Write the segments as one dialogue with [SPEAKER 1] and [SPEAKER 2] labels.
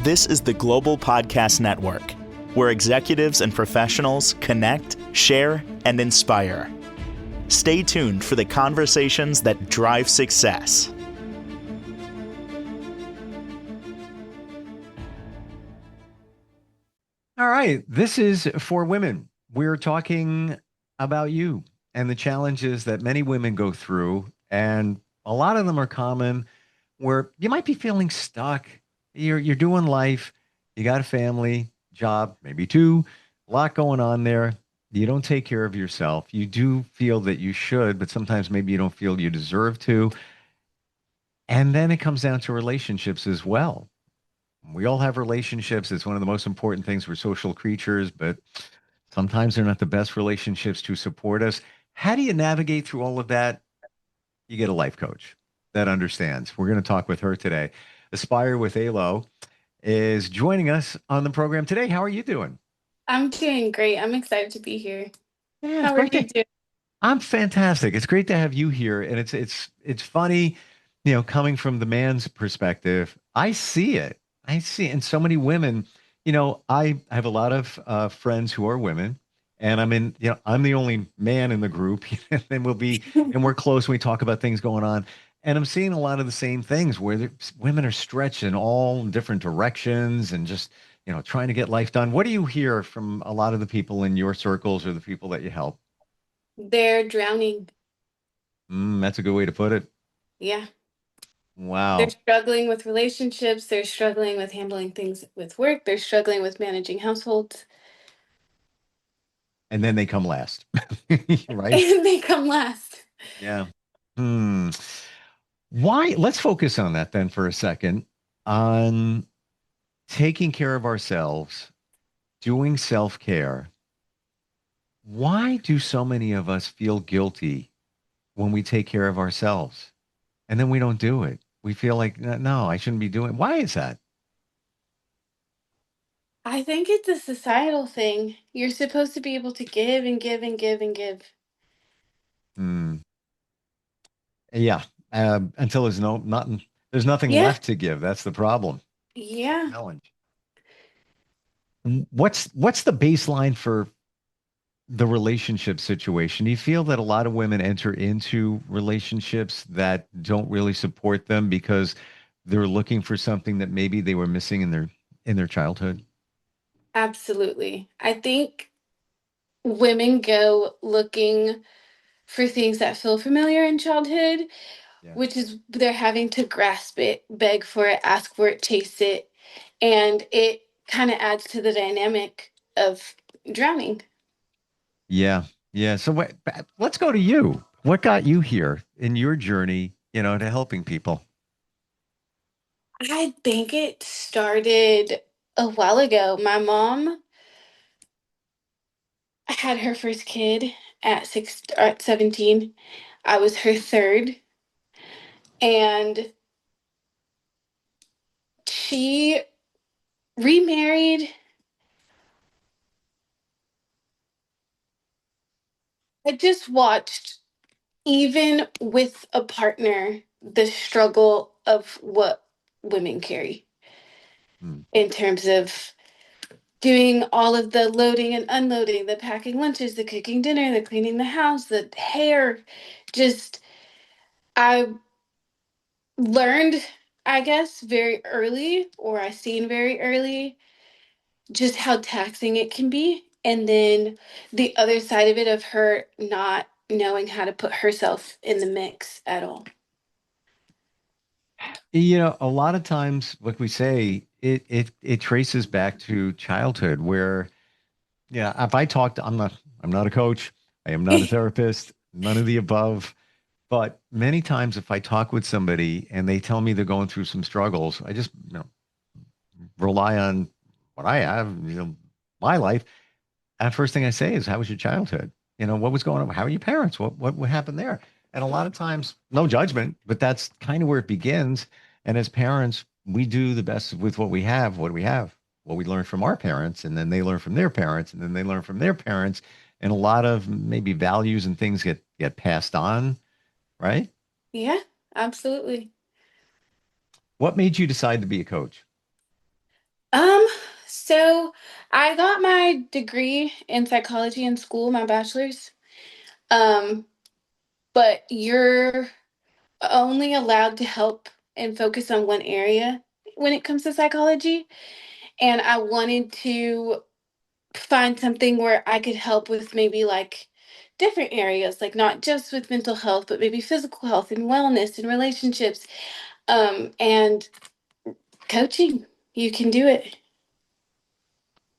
[SPEAKER 1] This is the Global Podcast Network, where executives and professionals connect, share, and inspire. Stay tuned for the conversations that drive success.
[SPEAKER 2] All right, this is for women. We're talking about you and the challenges that many women go through, and a lot of them are common where you might be feeling stuck. You're doing life, you got a family, job, maybe two, a lot going on there. You don't take care of yourself. You do feel that you should, but sometimes maybe you don't feel you deserve to. And then it comes down to relationships as well. We all have relationships. It's one of the most important things. We're social creatures, but sometimes they're not the best relationships to support us. How do you navigate through all of that? You get a life coach that understands. We're going to talk with her today. Aspire with ALO is joining us on the program today. How are you doing?
[SPEAKER 3] I'm doing great. I'm excited to be here.
[SPEAKER 2] Yeah, it's
[SPEAKER 3] How are
[SPEAKER 2] great
[SPEAKER 3] you
[SPEAKER 2] to.
[SPEAKER 3] doing?
[SPEAKER 2] I'm fantastic. It's great to have you here, and it's funny, coming from the man's perspective. I see it. I see it in so many women. I have a lot of friends who are women, and I'm the only man in the group, and we're close. And we talk about things going on, and I'm seeing a lot of the same things where women are stretched in all different directions and just trying to get life done. What do you hear from a lot of the people in your circles or the people that you help?
[SPEAKER 3] They're drowning.
[SPEAKER 2] That's a good way to put it.
[SPEAKER 3] Yeah. They're
[SPEAKER 2] Wow.
[SPEAKER 3] struggling with relationships. They're struggling with handling things with work. They're struggling with managing households.
[SPEAKER 2] And then they come last, right?
[SPEAKER 3] And they come last.
[SPEAKER 2] Yeah. Hmm. Why? Let's focus on that then for a second, on taking care of ourselves, doing self-care. Why do so many of us feel guilty when we take care of ourselves and then we don't do it? We feel like, no, I shouldn't be doing it. Why is that?
[SPEAKER 3] I think it's a societal thing. You're supposed to be able to give and give and give and give.
[SPEAKER 2] Hmm. Yeah. Until there's nothing
[SPEAKER 3] Yeah.
[SPEAKER 2] left to give. That's the problem.
[SPEAKER 3] Yeah.
[SPEAKER 2] Challenge. What's the baseline for the relationship situation? Do you feel that a lot of women enter into relationships that don't really support them because they're looking for something that maybe they were missing in their childhood?
[SPEAKER 3] Absolutely. I think women go looking for things that feel familiar in childhood,
[SPEAKER 2] Yeah.
[SPEAKER 3] which is they're having to grasp it, beg for it, ask for it, chase it, and it kind of adds to the dynamic of drowning.
[SPEAKER 2] Yeah. Yeah. So let's go to you. What got you here in your journey, to helping people?
[SPEAKER 3] I think it started a while ago. My mom had her first kid at 17. I was her third, and she remarried. I just watched, even with a partner, the struggle of what women carry
[SPEAKER 2] Hmm.
[SPEAKER 3] in terms of doing all of the loading and unloading, the packing lunches, the cooking dinner, the cleaning the house, the hair. Just, I learned, I guess, very early, or I seen very early, just how taxing it can be. And then the other side of it, of her not knowing how to put herself in the mix at all.
[SPEAKER 2] A lot of times, like we say, it traces back to childhood where, yeah, if I talk to, I'm not a coach. I am not a therapist, none of the above. But many times if I talk with somebody and they tell me they're going through some struggles, I just, rely on what I have, my life. And first thing I say is, how was your childhood? What was going on? How are your parents? What happened there? And a lot of times, no judgment, but that's kind of where it begins. And as parents, we do the best with what we have. What do we have? What we learn from our parents, and then they learn from their parents, and then they learn from their parents. And a lot of maybe values and things get passed on, right?
[SPEAKER 3] Yeah, absolutely.
[SPEAKER 2] What made you decide to be a coach?
[SPEAKER 3] Um, so I got my degree in psychology in school, my bachelor's. Um, but you're only allowed to help and focus on one area when it comes to psychology. And I wanted to find something where I could help with maybe like different areas, like not just with mental health, but maybe physical health and wellness and relationships, and coaching. You can do it.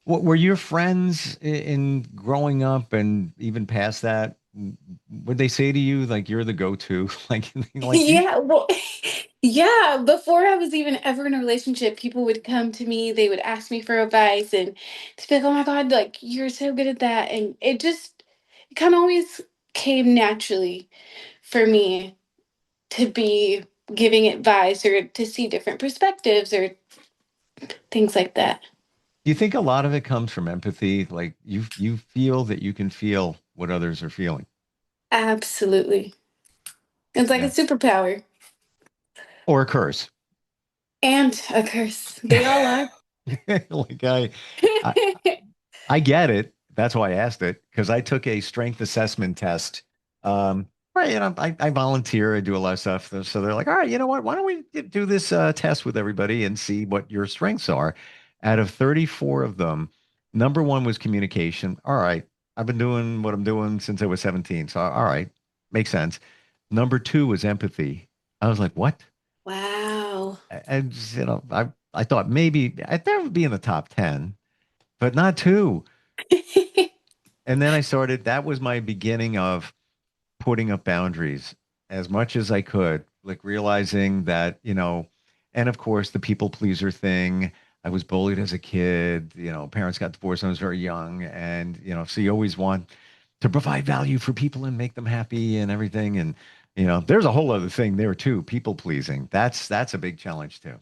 [SPEAKER 2] What were your friends in growing up and even past that? Would they say to you like you're the go-to? Like you
[SPEAKER 3] Yeah, well, yeah. Before I was even ever in a relationship, people would come to me, they would ask me for advice and to be like, oh my God, like you're so good at that. And it kind of always came naturally for me to be giving advice or to see different perspectives or things like that.
[SPEAKER 2] do you think a lot of it comes from empathy? Like you feel that you can feel what others are feeling.
[SPEAKER 3] Absolutely. It's like a
[SPEAKER 2] Yeah.
[SPEAKER 3] superpower
[SPEAKER 2] Or a curse.
[SPEAKER 3] and a curse. They all are.
[SPEAKER 2] Like I I get it. That's why I asked it because I took a strength assessment test. Right, I volunteer. I do a lot of stuff. So they're like, all right, you know what? Why don't we do this test with everybody and see what your strengths are? Out of 34 of them, number one was communication. All right, I've been doing what I'm doing since I was 17. So all right, makes sense. Number two was empathy. I was like, what?
[SPEAKER 3] Wow.
[SPEAKER 2] And I thought maybe I thought it would be in the top 10, but not two. And then I started, that was my beginning of putting up boundaries as much as I could, like realizing that, and of course, the people pleaser thing. I was bullied as a kid. Parents got divorced when I was very young. And, so you always want to provide value for people and make them happy and everything. And, there's a whole other thing there too, people pleasing. That's a big challenge too.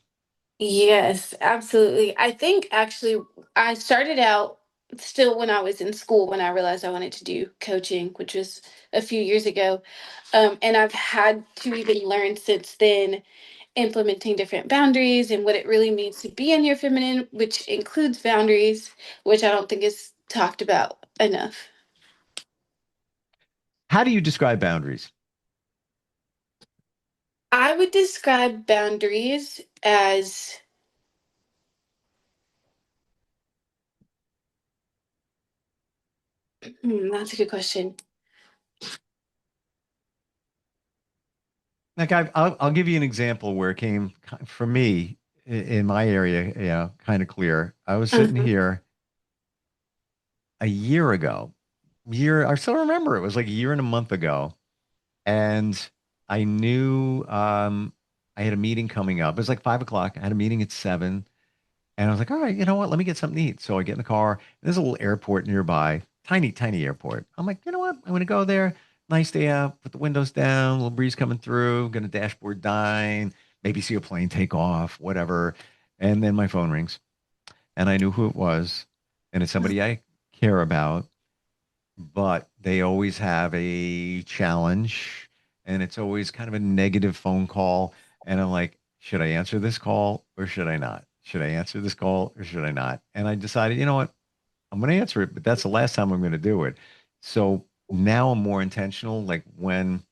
[SPEAKER 3] Yes, absolutely. I think actually I started out still when I was in school when I realized I wanted to do coaching, which was a few years ago. And I've had to even learn since then implementing different boundaries and what it really means to be in your feminine, which includes boundaries, which I don't think is talked about enough.
[SPEAKER 2] How do you describe boundaries?
[SPEAKER 3] I would describe boundaries as that's a good question.
[SPEAKER 2] Like I'll give you an example where it came for me in my area, yeah, kind of clear. I was sitting
[SPEAKER 3] Uh-huh.
[SPEAKER 2] here a year ago. I still remember it was like a year and a month ago, and I knew I had a meeting coming up. It was like 5 o'clock. I had a meeting at 7, and I was like, all right, you know what? Let me get something to eat. So I get in the car. There's a little airport nearby, tiny, tiny airport. I'm like, you know what? I'm gonna go there. Nice day out. Put the windows down. A little breeze coming through. Gonna dashboard dine. Maybe see a plane take off. Whatever. And then my phone rings, and I knew who it was, and it's somebody I care about. But they always have a challenge, and it's always kind of a negative phone call. And I'm like, should I answer this call or should I not? Should I answer this call or should I not? And I decided, you know what? I'm going to answer it, but that's the last time I'm going to do it. So now I'm more intentional. Like when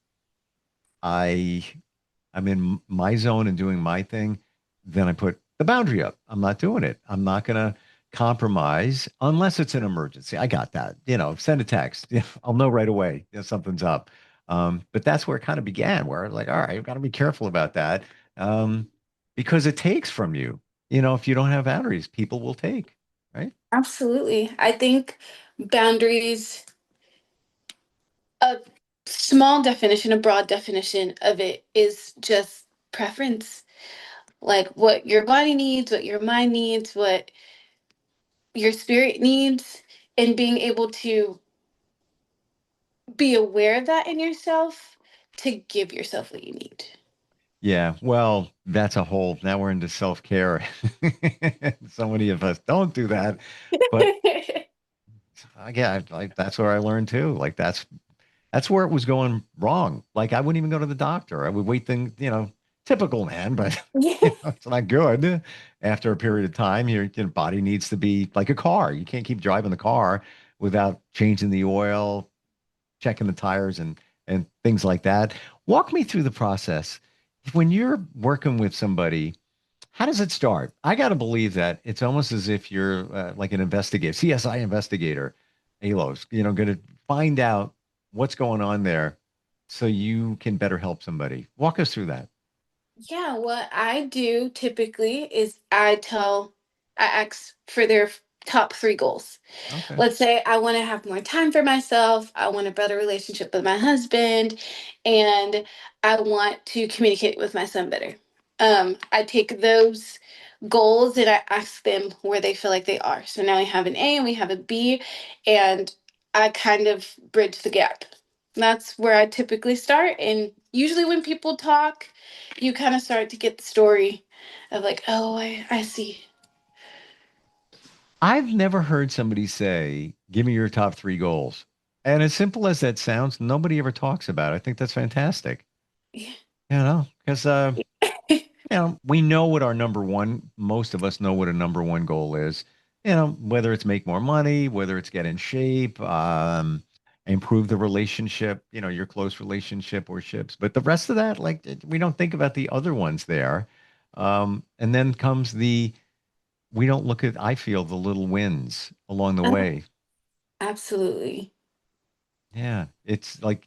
[SPEAKER 2] I I'm in my zone and doing my thing, then I put the boundary up. I'm not doing it. I'm not going to compromise unless it's an emergency. I got that. Send a text. I'll know right away if something's up. But that's where it kind of began, where I was like, all right, I've got to be careful about that, um, because it takes from you. If you don't have boundaries, people will take, right?
[SPEAKER 3] Absolutely. I think boundaries, a small definition, a broad definition of it is just preference. Like what your body needs, what your mind needs, what your spirit needs, and being able to be aware of that in yourself to give yourself what you need.
[SPEAKER 2] Yeah, well, that's a whole, now we're into self-care. So many of us don't do that, but yeah, like that's where I learned too. Like that's where it was going wrong. Like I wouldn't even go to the doctor. I would wait thing, typical man, but
[SPEAKER 3] Yeah.
[SPEAKER 2] it's not good. After a period of time, your body needs to be like a car. You can't keep driving the car without changing the oil, checking the tires, and things like that. Walk me through the process. When you're working with somebody, how does it start? I got to believe that it's almost as if you're like an investigator, CSI investigator, ALOS, going to find out what's going on there so you can better help somebody. Walk us through that.
[SPEAKER 3] Yeah, what I do typically is I ask for their top three goals.
[SPEAKER 2] Okay.
[SPEAKER 3] Let's say I want to have more time for myself, I want a better relationship with my husband, and I want to communicate with my son better. I take those goals and I ask them where they feel like they are. So now we have an A and we have a B, and I kind of bridge the gap. That's where I typically start. And usually, when people talk, you kind of start to get the story of like, oh, I see.
[SPEAKER 2] I've never heard somebody say, "Give me your top three goals." And as simple as that sounds, nobody ever talks about it. I think that's fantastic. Because we know what our number one, most of us know what a number one goal is. Whether it's make more money, whether it's get in shape, improve the relationship, your close relationship or ships. But the rest of that, like we don't think about the other ones there. And then comes we don't look at, I feel, the little wins along the
[SPEAKER 3] Oh,
[SPEAKER 2] way.
[SPEAKER 3] absolutely.
[SPEAKER 2] Yeah, it's like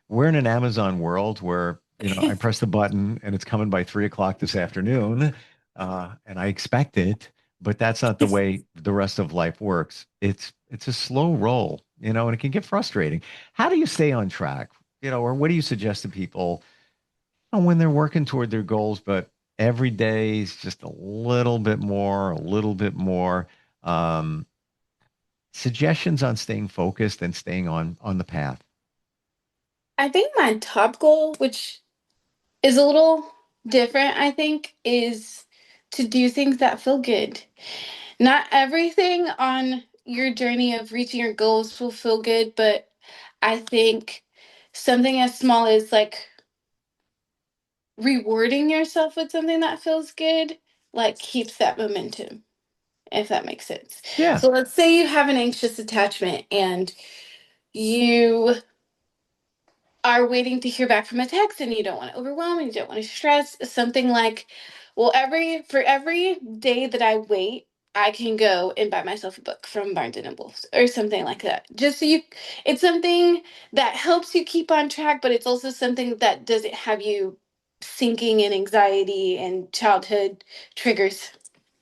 [SPEAKER 2] we're in an Amazon world where, I press the button and it's coming by 3 o'clock this afternoon, and I expect it, but that's not the way the rest of life works. It's a slow roll, and it can get frustrating. How do you stay on track? Or what do you suggest to people when they're working toward their goals, but every day is just a little bit more. Um, Suggestions on staying focused and staying on the path.
[SPEAKER 3] I think my top goal, which is a little different, I think, is to do things that feel good. Not everything on your journey of reaching your goals will feel good, but I think something as small as like rewarding yourself with something that feels good, like keeps that momentum, if that makes sense.
[SPEAKER 2] Yeah.
[SPEAKER 3] So let's say you have an anxious attachment and you are waiting to hear back from a text and you don't want to overwhelm and you don't want to stress something like, well, every day that I wait, I can go and buy myself a book from Barnes and Nobles or something like that, just so you it's something that helps you keep on track, but it's also something that doesn't have you sinking in anxiety and childhood triggers.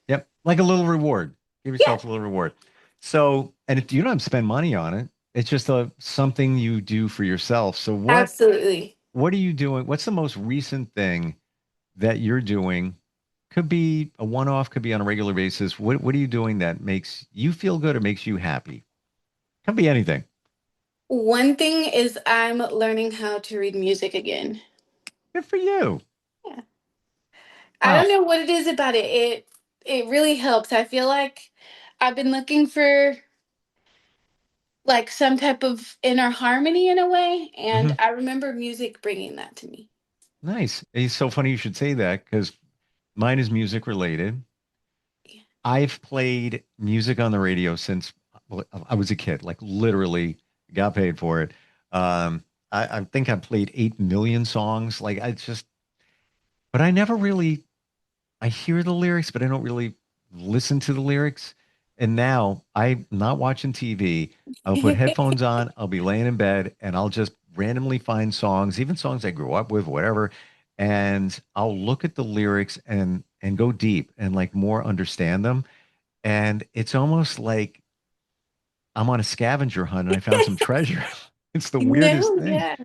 [SPEAKER 2] Yep. Like a little reward. Give
[SPEAKER 3] Yeah,
[SPEAKER 2] yourself a little reward. So, and if you don't spend money on it, it's just something you do for yourself. So
[SPEAKER 3] absolutely.
[SPEAKER 2] what are you doing? What's the most recent thing that you're doing? Could be a one-off, could be on a regular basis. What are you doing that makes you feel good or makes you happy? Can be anything.
[SPEAKER 3] One thing is I'm learning how to read music again.
[SPEAKER 2] Good for you.
[SPEAKER 3] Yeah. I
[SPEAKER 2] Wow.
[SPEAKER 3] don't know what it is about it. It really helps. I feel like I've been looking for like some type of inner harmony in a way, and
[SPEAKER 2] Hmm.
[SPEAKER 3] I remember music bringing that to me.
[SPEAKER 2] Nice. It's so funny you should say that because mine is music related.
[SPEAKER 3] Yeah.
[SPEAKER 2] I've played music on the radio since well, I was a kid, like literally got paid for it. I think I played 8 million songs. Like I just, but I never really, I hear the lyrics, but I don't really listen to the lyrics. And now I'm not watching TV. I'll put headphones on. I'll be laying in bed and I'll just randomly find songs, even songs I grew up with, whatever. And I'll look at the lyrics and go deep and like more understand them. And it's almost like I'm on a scavenger hunt and I found some treasure. It's the weirdest
[SPEAKER 3] No,
[SPEAKER 2] thing.
[SPEAKER 3] yeah.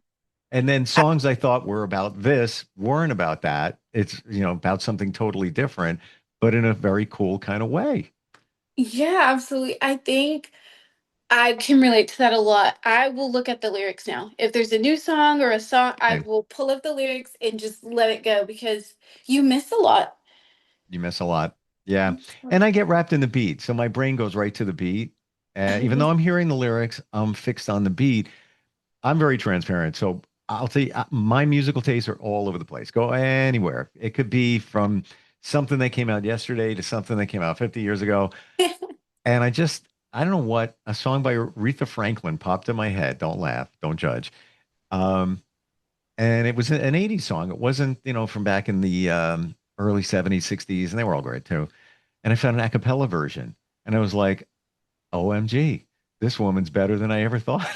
[SPEAKER 2] And then
[SPEAKER 3] I-
[SPEAKER 2] songs I thought were about this weren't about that. It's, about something totally different, but in a very cool kind of way.
[SPEAKER 3] yeah, absolutely. I think I can relate to that a lot. I will look at the lyrics now. If there's a new song or a song, I
[SPEAKER 2] And
[SPEAKER 3] will pull up the lyrics and just let it go because you miss a lot.
[SPEAKER 2] you miss a lot. Yeah. And I get wrapped in the beat. So my brain goes right to the beat. Even though I'm hearing the lyrics, I'm fixed on the beat. I'm very transparent. So I'll tell you, my musical tastes are all over the place. Go anywhere. It could be from something that came out yesterday to something that came out 50 years ago. And I don't know what, a song by Aretha Franklin popped in my head. Don't laugh, don't judge. Um, and it was an 80s song. It wasn't, from back in the early 70s, 60s, and they were all great too. And I found an a cappella version. And I was like, OMG, this woman's better than I ever thought.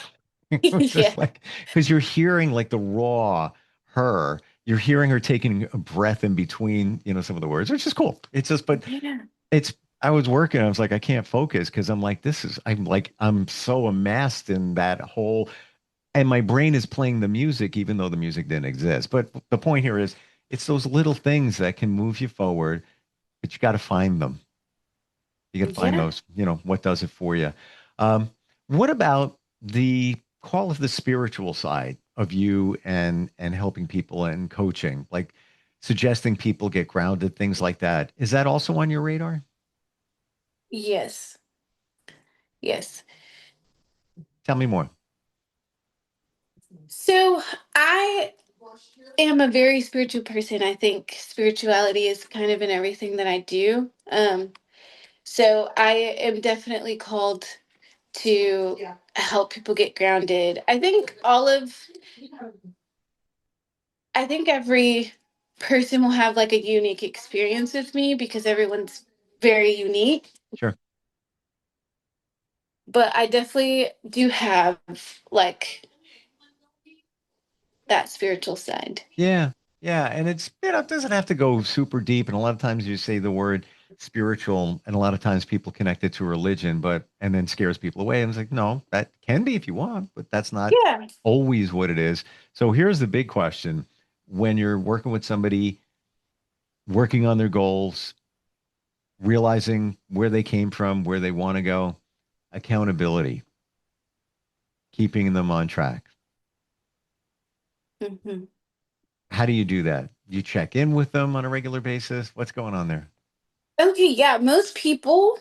[SPEAKER 2] It was
[SPEAKER 3] Yeah.
[SPEAKER 2] just like, because you're hearing like the raw her, you're hearing her taking a breath in between, some of the words, which is cool. It's just, but
[SPEAKER 3] Yeah.
[SPEAKER 2] it's, I was working, I was like, I can't focus because I'm like, I'm so amassed in that whole, and my brain is playing the music, even though the music didn't exist. But the point here is, it's those little things that can move you forward, but you got to find them. You got to find
[SPEAKER 3] Yeah.
[SPEAKER 2] those, what does it for you. What about the call of the spiritual side of you and helping people and coaching, like suggesting people get grounded, things like that? Is that also on your radar?
[SPEAKER 3] Yes. Yes.
[SPEAKER 2] Tell me more.
[SPEAKER 3] So I am a very spiritual person. I think spirituality is kind of in everything that I do. So I am definitely called to help people get grounded. I think every person will have like a unique experience with me because everyone's very unique.
[SPEAKER 2] Sure.
[SPEAKER 3] But I definitely do have like that spiritual side.
[SPEAKER 2] Yeah. Yeah. And it's, it doesn't have to go super deep. And a lot of times you say the word spiritual, and a lot of times people connect it to religion, and then scares people away. And it's like, no, that can be if you want, but that's not
[SPEAKER 3] Yeah.
[SPEAKER 2] always what it is. So here's the big question. When you're working with somebody, working on their goals, realizing where they came from, where they want to go, accountability, keeping them on track.
[SPEAKER 3] Hmm.
[SPEAKER 2] How do you do that? You check in with them on a regular basis? What's going on there?
[SPEAKER 3] Okay, yeah, most people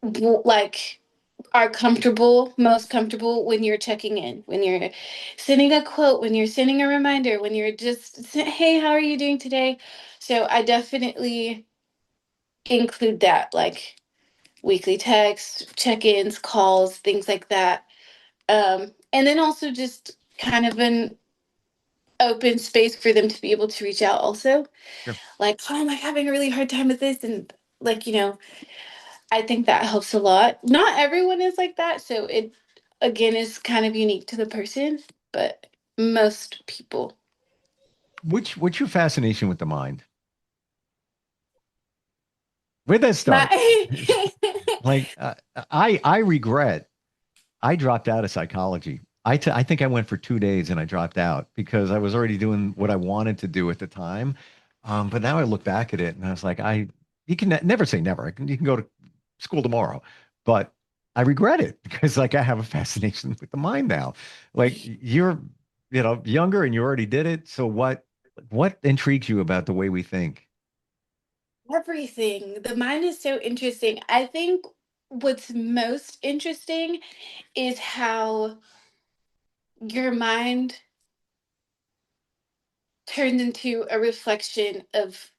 [SPEAKER 3] like are comfortable, most comfortable when you're checking in, when you're sending a quote, when you're sending a reminder, when you're just, hey, how are you doing today? So I definitely include that, like weekly texts, check-ins, calls, things like that. And then also just kind of an open space for them to be able to reach out also.
[SPEAKER 2] Sure.
[SPEAKER 3] Like, oh, I'm having a really hard time with this. And like, I think that helps a lot. Not everyone is like that, so it again is kind of unique to the person, but most people.
[SPEAKER 2] What's your fascination with the mind? Where'd that start?
[SPEAKER 3] My
[SPEAKER 2] Like, I regret I dropped out of psychology. I think I went for 2 days and I dropped out because I was already doing what I wanted to do at the time. But now I look back at it and I was like, you can never say never. You can go to school tomorrow, but I regret it because like I have a fascination with the mind now. Like you're, younger and you already did it. So what intrigues you about the way we think?
[SPEAKER 3] everything. The mind is so interesting. I think what's most interesting is how your mind turns into a reflection of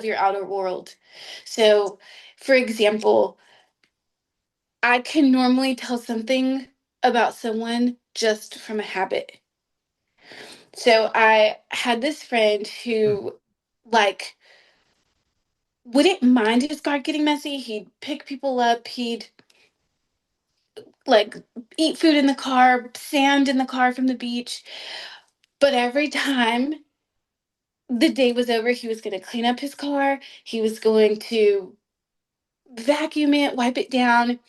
[SPEAKER 3] your outer world. So, for example, I can normally tell something about someone just from a habit. So I had this friend
[SPEAKER 2] Hmm.
[SPEAKER 3] who like wouldn't mind his car getting messy. He'd pick people up, he'd like eat food in the car, sand in the car from the beach. But every time the day was over, he was going to clean up his car. He was going to vacuum it, wipe it down. And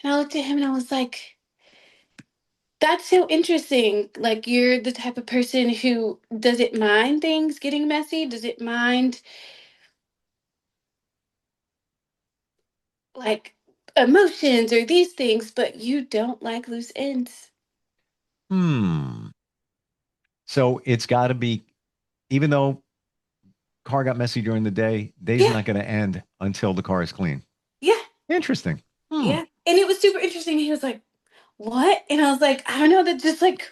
[SPEAKER 3] I looked at him and I was like, that's so interesting. Like, you're the type of person who doesn't mind things getting messy, doesn't mind like emotions or these things, but you don't like loose ends.
[SPEAKER 2] Hmm. So it's got to be, even though car got messy during the day, day's
[SPEAKER 3] Yeah,
[SPEAKER 2] not going to end until the car is clean.
[SPEAKER 3] yeah,
[SPEAKER 2] Interesting. Hmm.
[SPEAKER 3] yeah. And it was super interesting. He was like, what? And I was like, I don't know, that just like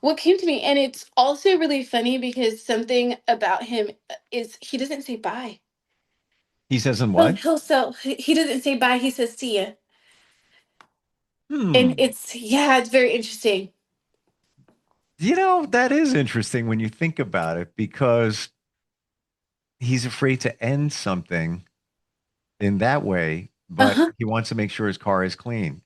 [SPEAKER 3] what came to me, and it's also really funny because something about him is he doesn't say bye.
[SPEAKER 2] He says in what?
[SPEAKER 3] He doesn't say bye. He says see ya, and
[SPEAKER 2] Hmm.
[SPEAKER 3] it's very interesting.
[SPEAKER 2] That is interesting when you think about it because he's afraid to end something in that way,
[SPEAKER 3] Uh
[SPEAKER 2] but
[SPEAKER 3] huh.
[SPEAKER 2] he wants to make sure his car is clean.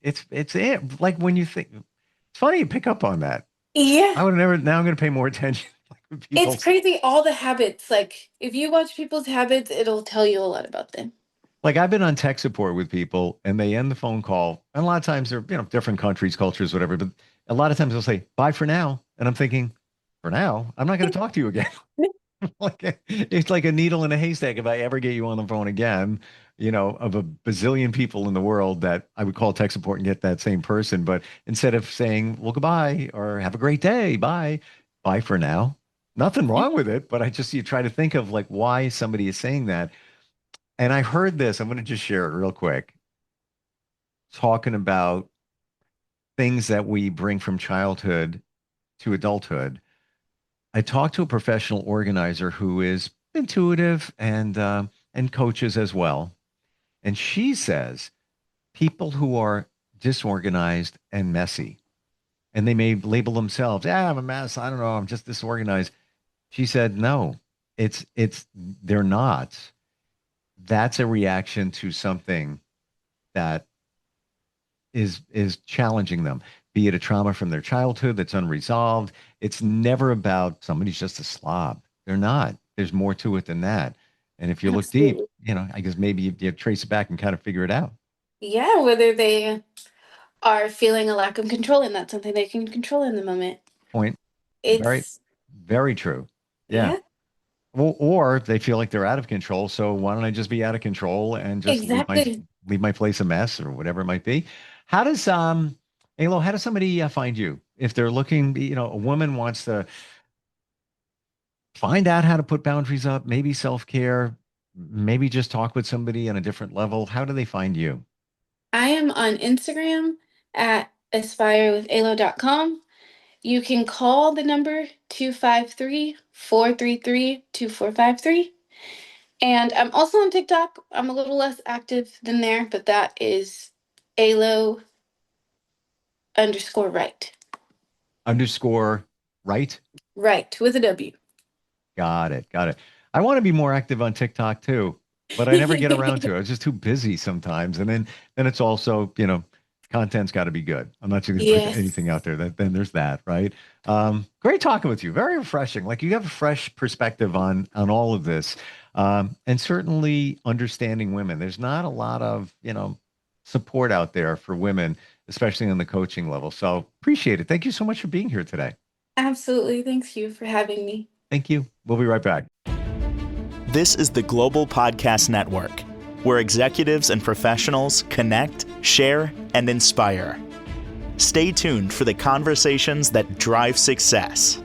[SPEAKER 2] Like when you think it's funny you pick up on that.
[SPEAKER 3] Yeah,
[SPEAKER 2] I would never now I'm going to pay more attention like when
[SPEAKER 3] it's
[SPEAKER 2] people
[SPEAKER 3] crazy. All the habits, like if you watch people's habits, it'll tell you a lot about them.
[SPEAKER 2] like I've been on tech support with people and they end the phone call and a lot of times they're different countries, cultures, whatever, but a lot of times they'll say bye for now and I'm thinking for now I'm not going to talk to you again. Like it's like a needle in a haystack if I ever get you on the phone again, of a bazillion people in the world that I would call tech support and get that same person. But instead of saying, well, goodbye or have a great day, bye for now. Nothing wrong with it, but you try to think of like why somebody is saying that. And I heard this, I'm going to just share it real quick, talking about things that we bring from childhood to adulthood. I talked to a professional organizer who is intuitive and coaches as well, and she says people who are disorganized and messy, and they may label themselves, "Yeah, I'm a mess. I don't know. I'm just disorganized." She said, "No, it's they're not. That's a reaction to something that is challenging them, be it a trauma from their childhood that's unresolved. It's never about somebody's just a slob. They're not. There's more to it than that. And if you look deep,
[SPEAKER 3] Absolutely.
[SPEAKER 2] I guess maybe you trace it back and kind of figure it out.
[SPEAKER 3] Yeah, whether they are feeling a lack of control, and that's something they can control in the moment.
[SPEAKER 2] Point. Very,
[SPEAKER 3] It's
[SPEAKER 2] very true. Yeah.
[SPEAKER 3] yeah,
[SPEAKER 2] Well, or they feel like they're out of control. So why don't I just be out of control and just
[SPEAKER 3] exactly.
[SPEAKER 2] leave my place a mess or whatever it might be? How does Alo, how does somebody find you if they're looking? A woman wants to find out how to put boundaries up, maybe self-care, maybe just talk with somebody on a different level. How do they find you?
[SPEAKER 3] I am on Instagram at aspirewithalo.com. You can call the number 253-433-2453. And I'm also on TikTok. I'm a little less active than there, but that is alo_Wright.
[SPEAKER 2] Underscore right?
[SPEAKER 3] Right, with a W.
[SPEAKER 2] Got it. Got it. I want to be more active on TikTok too, but I never get around to it. I'm just too busy sometimes. And then it's also, content's got to be good. I'm not just going to put anything
[SPEAKER 3] Yes,
[SPEAKER 2] out there. Then there's that, right? Great talking with you. Very refreshing. Like you have a fresh perspective on all of this, and certainly understanding women. There's not a lot of support out there for women, especially on the coaching level. So appreciate it. Thank you so much for being here today.
[SPEAKER 3] absolutely. Thanks you for having me.
[SPEAKER 2] Thank you. We'll be right back.
[SPEAKER 1] This is the Global Podcast Network, where executives and professionals connect, share, and inspire. Stay tuned for the conversations that drive success.